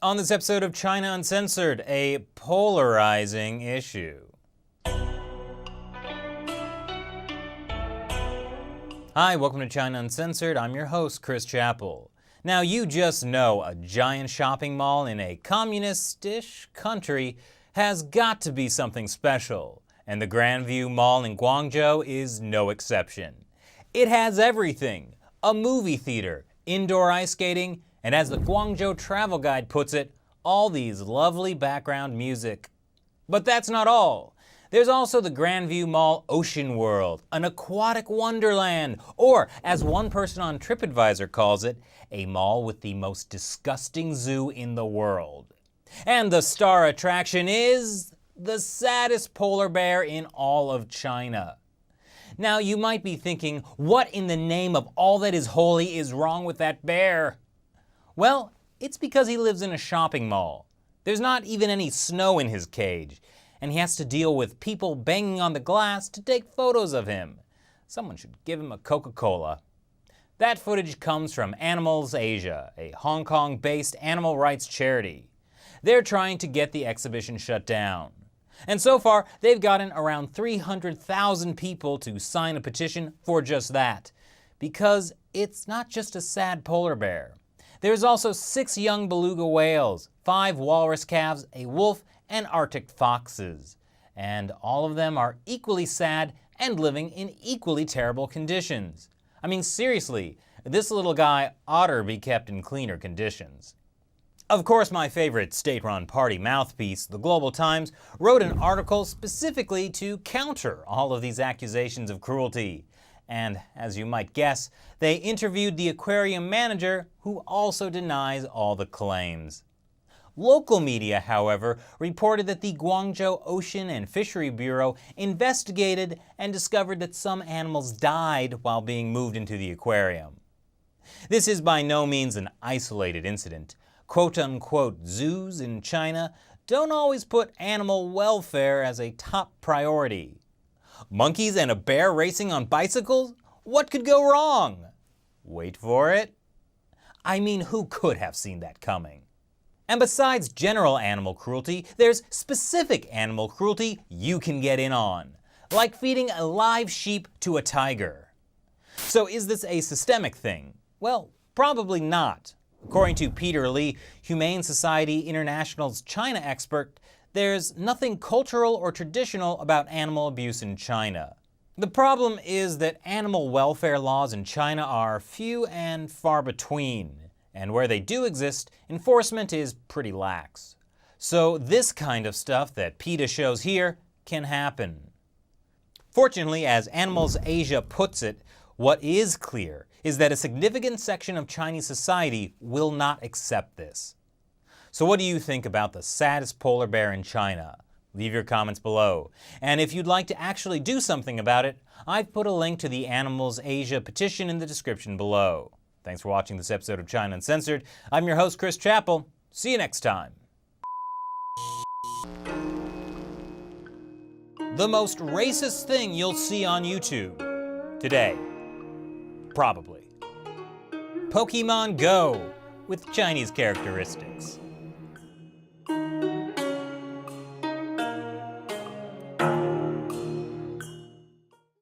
On this episode of China Uncensored, a polarizing issue. Hi, welcome to China Uncensored. I'm your host, Chris Chappell. Now, you just know a giant shopping mall in a communist-ish country has got to be something special, and the Grandview Mall in Guangzhou is no exception. It has everything: a movie theater, indoor ice skating, and as the Guangzhou travel guide puts it, all these lovely background music. But that's not all. There's also the Grandview Mall Ocean World, an aquatic wonderland, or as one person on TripAdvisor calls it, a mall with the most disgusting zoo in the world. And the star attraction is the saddest polar bear in all of China. Now you might be thinking, what in the name of all that is holy is wrong with that bear? Well, it's because he lives in a shopping mall. There's not even any snow in his cage, and he has to deal with people banging on the glass to take photos of him. Someone should give him a Coca-Cola. That footage comes from Animals Asia, a Hong Kong-based animal rights charity. They're trying to get the exhibition shut down. And so far, they've gotten around 300,000 people to sign a petition for just that. Because it's not just a sad polar bear. There's also 6 young beluga whales, 5 walrus calves, a wolf, and Arctic foxes. And all of them are equally sad and living in equally terrible conditions. I mean, seriously, this little guy ought to be kept in cleaner conditions. Of course, my favorite state-run party mouthpiece, the Global Times, wrote an article specifically to counter all of these accusations of cruelty. And, as you might guess, they interviewed the aquarium manager, who also denies all the claims. Local media, however, reported that the Guangzhou Ocean and Fishery Bureau investigated and discovered that some animals died while being moved into the aquarium. This is by no means an isolated incident. Quote-unquote zoos in China don't always put animal welfare as a top priority. Monkeys and a bear racing on bicycles? What could go wrong? Wait for it. I mean, who could have seen that coming? And besides general animal cruelty, there's specific animal cruelty you can get in on, like feeding a live sheep to a tiger. So is this a systemic thing? Well, probably not. According to Peter Lee, Humane Society International's China expert, there's nothing cultural or traditional about animal abuse in China. The problem is that animal welfare laws in China are few and far between, and where they do exist, enforcement is pretty lax. So this kind of stuff that PETA shows here can happen. Fortunately, as Animals Asia puts it, what is clear is that a significant section of Chinese society will not accept this. So what do you think about the saddest polar bear in China? Leave your comments below. And if you'd like to actually do something about it, I've put a link to the Animals Asia petition in the description below. Thanks for watching this episode of China Uncensored. I'm your host, Chris Chappell. See you next time. The most racist thing you'll see on YouTube today. Probably. Pokemon Go with Chinese characteristics.